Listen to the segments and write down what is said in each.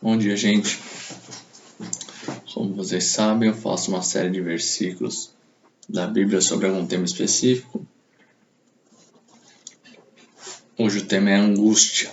Bom dia, gente. Como vocês sabem, eu faço uma série de versículos da Bíblia sobre algum tema específico. Hoje o tema é angústia.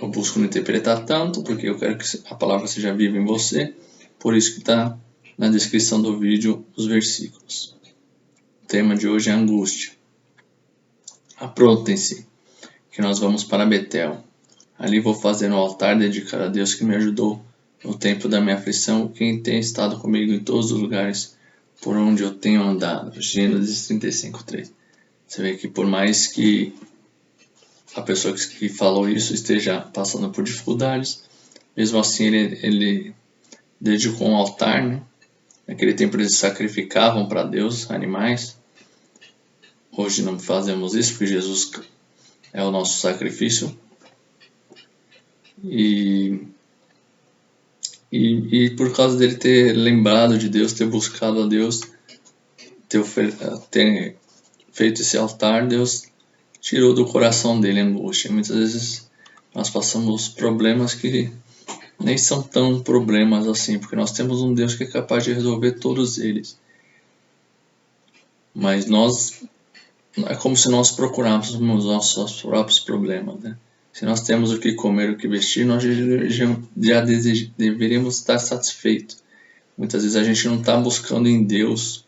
Eu busco não interpretar tanto, porque eu quero que a palavra seja viva em você, por isso que está na descrição do vídeo os versículos. O tema de hoje é angústia. Aprontem-se, que nós vamos para Betel. Ali vou fazer um altar dedicado a Deus que me ajudou no tempo da minha aflição, quem tem estado comigo em todos os lugares por onde eu tenho andado. Gênesis 35:3. Você vê que por mais que a pessoa que falou isso esteja passando por dificuldades, mesmo assim ele dedicou um altar, né? Naquele tempo eles sacrificavam para Deus animais. Hoje não fazemos isso porque Jesus é o nosso sacrifício. E por causa dele ter lembrado de Deus, ter buscado a Deus, ter feito esse altar, Deus tirou do coração dele a angústia. Muitas vezes nós passamos problemas que nem são tão problemas assim, porque nós temos um Deus que é capaz de resolver todos eles. Mas é como se nós procurássemos os nossos próprios problemas, né? Se nós temos o que comer, o que vestir, nós já deveríamos estar satisfeitos. Muitas vezes a gente não está buscando em Deus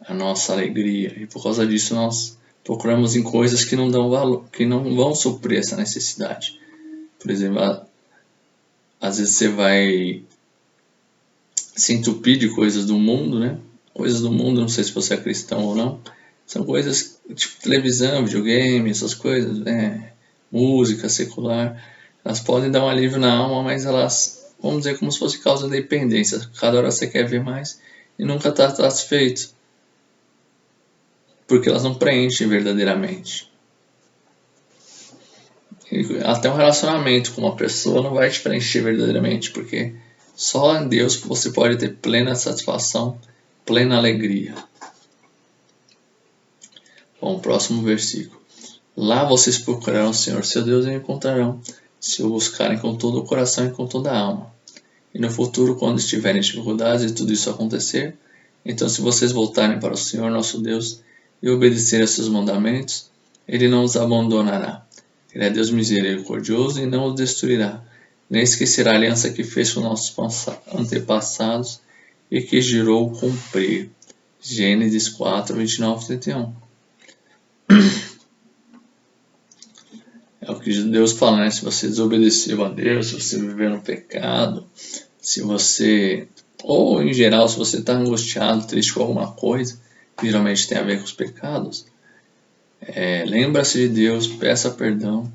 a nossa alegria, e por causa disso nós procuramos em coisas que não dão valor, que não vão suprir essa necessidade. Por exemplo, às vezes você vai se entupir de coisas do mundo, né? Coisas do mundo, não sei se você é cristão ou não, são coisas tipo televisão, videogame, essas coisas, né? Música secular, elas podem dar um alívio na alma, mas elas, vamos dizer, como se fosse causa de dependência. Cada hora você quer ver mais e nunca está satisfeito, porque elas não preenchem verdadeiramente. E até um relacionamento com uma pessoa não vai te preencher verdadeiramente, porque só em Deus que você pode ter plena satisfação, plena alegria. Bom, próximo versículo. Lá vocês procurarão o Senhor seu Deus e o encontrarão, se o buscarem com todo o coração e com toda a alma. E no futuro, quando estiverem em dificuldades e tudo isso acontecer, então se vocês voltarem para o Senhor nosso Deus e obedecerem a seus mandamentos, Ele não os abandonará. Ele é Deus misericordioso e não os destruirá, nem esquecerá a aliança que fez com nossos antepassados e que jurou cumprir. Gênesis 4, 29 e 31. É o que Deus fala, né? Se você desobedeceu a Deus, se você viver no pecado, se você, ou em geral, se você está angustiado, triste com alguma coisa, que geralmente tem a ver com os pecados, lembra-se de Deus, peça perdão,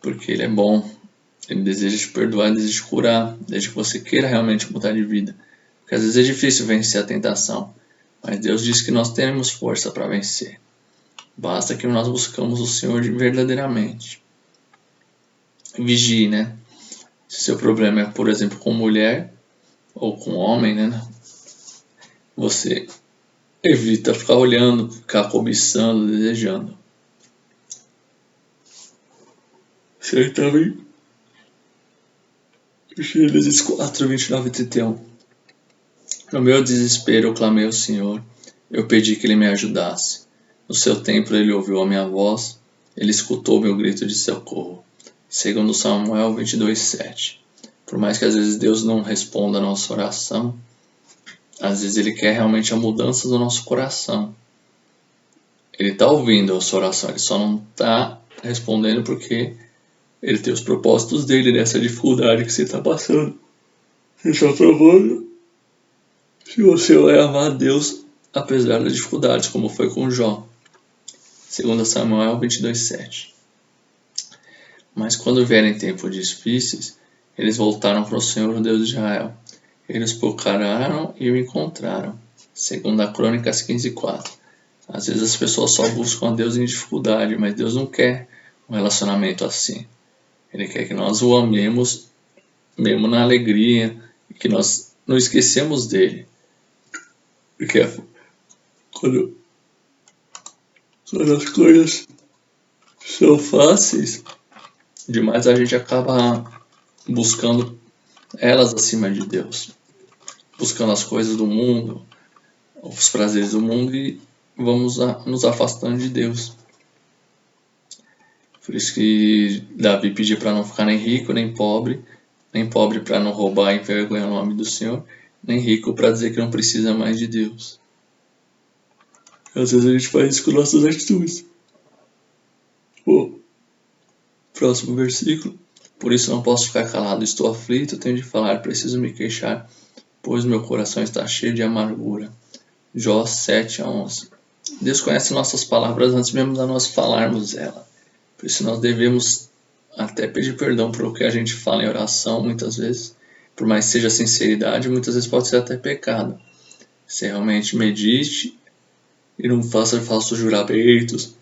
porque Ele é bom, Ele deseja te perdoar, deseja te curar, desde que você queira realmente mudar de vida. Porque às vezes é difícil vencer a tentação, mas Deus diz que nós temos força para vencer. Basta que nós buscamos o Senhor verdadeiramente. Vigie, né? Se seu problema é, por exemplo, com mulher ou com homem, né? Você evita ficar olhando, ficar cobiçando, desejando. Você também. Gênesis 4, 29 e 31. No meu desespero eu clamei ao Senhor, eu pedi que Ele me ajudasse. No seu templo Ele ouviu a minha voz, Ele escutou meu grito de socorro. Segundo Samuel 22:7. Por mais que às vezes Deus não responda a nossa oração, às vezes Ele quer realmente a mudança do nosso coração. Ele está ouvindo a sua oração, Ele só não está respondendo porque Ele tem os propósitos dele nessa dificuldade que você está passando. Ele está provando se você vai amar a Deus apesar das dificuldades, como foi com Jó. 2 Samuel 22:7. Mas quando vierem tempos difíceis, eles voltaram para o Senhor, o Deus de Israel. Eles procuraram e o encontraram. 2 Crônicas 15:4. Às vezes as pessoas só buscam a Deus em dificuldade, mas Deus não quer um relacionamento assim. Ele quer que nós o amemos mesmo na alegria e que nós não esquecemos dele. Porque quando as coisas são fáceis, demais a gente acaba buscando elas acima de Deus, buscando as coisas do mundo, os prazeres do mundo e vamos nos afastando de Deus. Por isso que Davi pedia para não ficar nem rico nem pobre para não roubar e envergonhar o nome do Senhor, nem rico para dizer que não precisa mais de Deus. Às vezes a gente faz isso com nossas atitudes. Próximo versículo. Por isso não posso ficar calado, estou aflito, tenho de falar, preciso me queixar, pois meu coração está cheio de amargura. Jó 7:11. Deus conhece nossas palavras antes mesmo de nós falarmos ela. Por isso nós devemos até pedir perdão pelo que a gente fala em oração, muitas vezes. Por mais que seja sinceridade, muitas vezes pode ser até pecado. Você realmente medite e não faça falsos juramentos.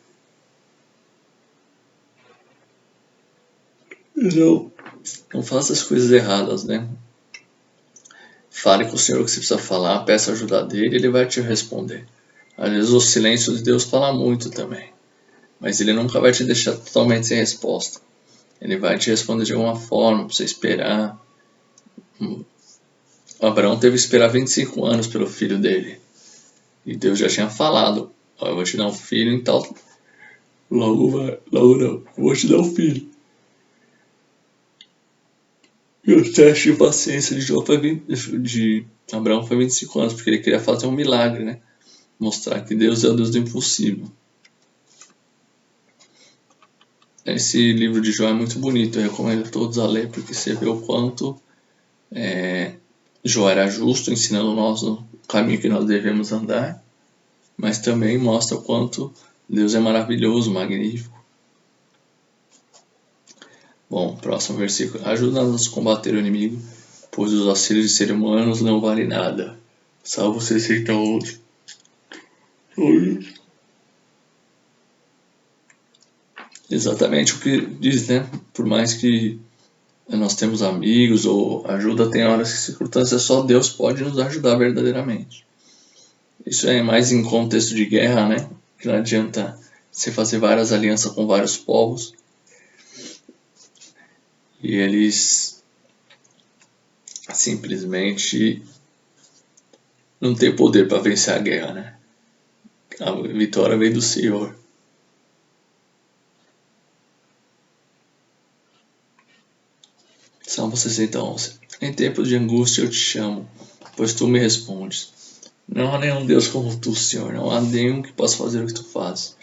Não faça as coisas erradas, né? Fale com o Senhor o que você precisa falar, peça ajuda dele, ele vai te responder. Às vezes o silêncio de Deus fala muito também, mas ele nunca vai te deixar totalmente sem resposta. Ele vai te responder de alguma forma, para você esperar. Abraão teve que esperar 25 anos pelo filho dele. E Deus já tinha falado, eu vou te dar um filho, então logo não, eu vou te dar um filho. E o teste de paciência de Abraão foi 25 anos, porque ele queria fazer um milagre, né? Mostrar que Deus é o Deus do impossível. Esse livro de Jó é muito bonito, eu recomendo a todos a ler, porque você vê o quanto Jó era justo, ensinando nós o caminho que nós devemos andar, mas também mostra o quanto Deus é maravilhoso, magnífico. Bom, próximo versículo. Ajuda-nos a combater o inimigo, pois os auxílios de seres humanos não valem nada. Salmo 68. Exatamente o que diz, né? Por mais que nós temos amigos ou ajuda, tem horas que circunstâncias só Deus pode nos ajudar verdadeiramente. Isso é mais em contexto de guerra, né? Que não adianta você fazer várias alianças com vários povos e eles simplesmente não têm poder para vencer a guerra, né? A vitória vem do Senhor. Salmo 60:11. Em tempos de angústia eu te chamo, pois tu me respondes. Não há nenhum Deus como tu, Senhor, não há nenhum que possa fazer o que tu fazes.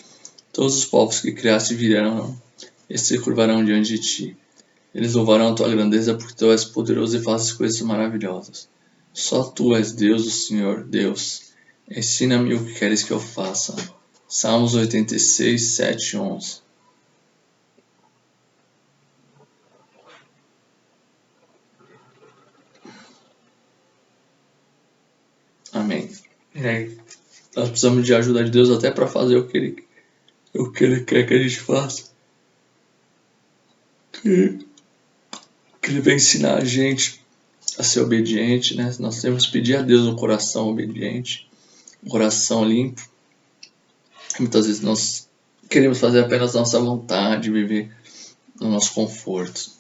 Todos os povos que criaste virão e se curvarão diante de ti. Eles louvarão a tua grandeza porque tu és poderoso e fazes coisas maravilhosas. Só tu és Deus, o Senhor, Deus. Ensina-me o que queres que eu faça. Salmos 86, 7 e 11. Amém. Nós precisamos de ajuda de Deus até para fazer o que Ele quer que a gente faça. Que Ele vai ensinar a gente a ser obediente, né? Nós temos que pedir a Deus um coração obediente, um coração limpo. Muitas vezes nós queremos fazer apenas a nossa vontade, viver no nosso conforto.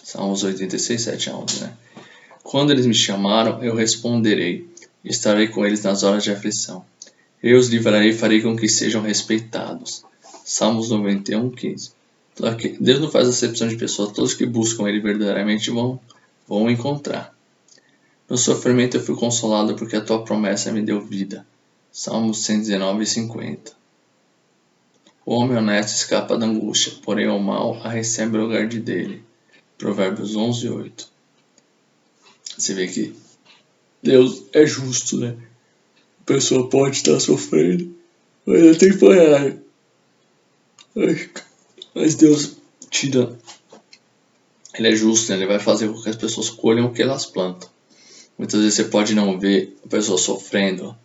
Salmos 86, 7 a 11, né? Quando eles me chamaram, eu responderei. Estarei com eles nas horas de aflição. Eu os livrarei e farei com que sejam respeitados. Salmos 91, 15. Deus não faz acepção de pessoas. Todos que buscam Ele verdadeiramente vão encontrar. No sofrimento eu fui consolado porque a tua promessa me deu vida. Salmos 119, 50. O homem honesto escapa da angústia, porém o mal a recebe o lugar dele. Provérbios 11, 8. Você vê que Deus é justo, né? A pessoa pode estar sofrendo, mas ela tem que parar. Mas Deus tira. Ele é justo, né? Ele vai fazer com que as pessoas colham o que elas plantam. Muitas vezes você pode não ver a pessoa sofrendo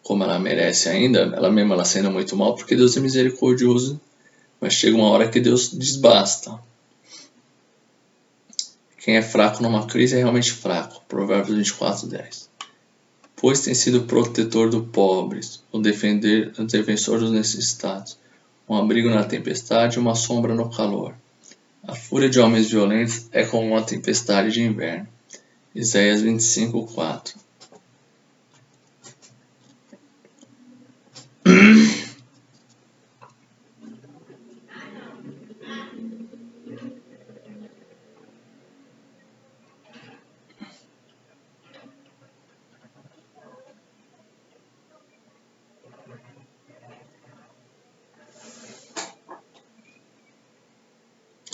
como ela merece ainda, ela mesma sendo muito mal, porque Deus é misericordioso, mas chega uma hora que Deus desbasta. Quem é fraco numa crise é realmente fraco. Provérbios 24, 10. Pois tem sido protetor dos pobres, o defensor dos necessitados. um abrigo na tempestade e uma sombra no calor. A fúria de homens violentos é como uma tempestade de inverno. Isaías 25:4.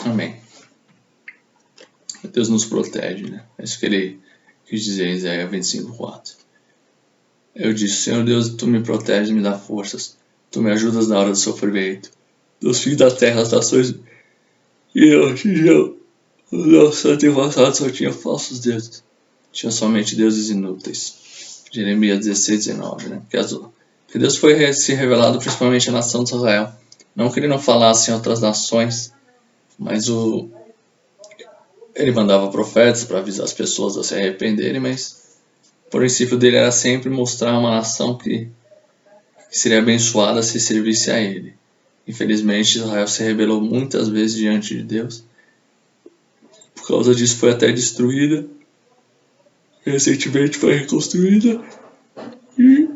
Amém. Deus nos protege, né? É isso que ele quis dizer em Isaías 25:4. Eu disse: Senhor Deus, tu me proteges, me dá forças. Tu me ajudas na hora do sofrimento. Dos fins da terra, as nações. E eu, o nosso antepassado só tinha falsos deuses. Tinha somente deuses inúteis. Jeremias 16:19, né? Porque Deus foi se revelado principalmente à nação de Israel. Não que ele não falasse em outras nações, mas ele mandava profetas para avisar as pessoas a se arrependerem, mas o princípio dele era sempre mostrar uma nação que seria abençoada se servisse a ele. Infelizmente, Israel se rebelou muitas vezes diante de Deus. Por causa disso, foi até destruída. Recentemente foi reconstruída. E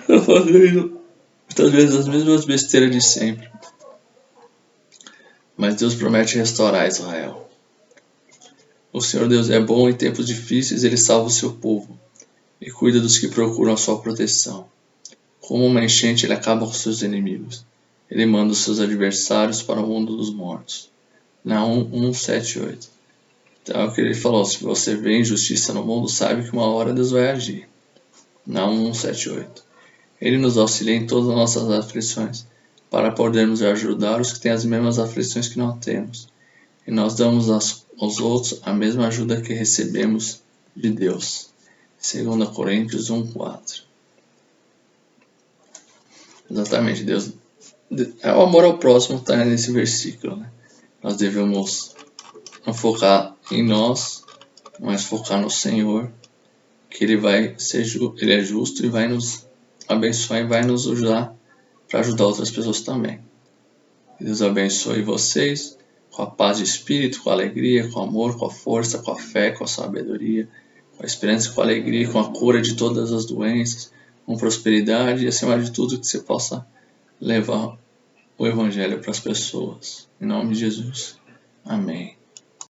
está fazendo muitas vezes as mesmas besteiras de sempre. Mas Deus promete restaurar Israel. O Senhor Deus é bom em tempos difíceis, ele salva o seu povo e cuida dos que procuram a sua proteção. Como uma enchente, ele acaba com seus inimigos. Ele manda os seus adversários para o mundo dos mortos. Naum 1:7-8. Então é o que ele falou: se você vê injustiça no mundo, sabe que uma hora Deus vai agir. Naum 1:7-8. Ele nos auxilia em todas as nossas aflições, para podermos ajudar os que têm as mesmas aflições que nós temos. E nós damos aos outros a mesma ajuda que recebemos de Deus. 2 Coríntios 1:4. Exatamente, Deus é o amor ao próximo, está nesse versículo, né? Nós devemos não focar em nós, mas focar no Senhor, que ele é justo e vai nos abençoar e vai nos ajudar para ajudar outras pessoas também. Que Deus abençoe vocês com a paz de espírito, com a alegria, com o amor, com a força, com a fé, com a sabedoria, com a esperança, com a alegria, com a cura de todas as doenças, com prosperidade e, acima de tudo, que você possa levar o Evangelho para as pessoas. Em nome de Jesus. Amém.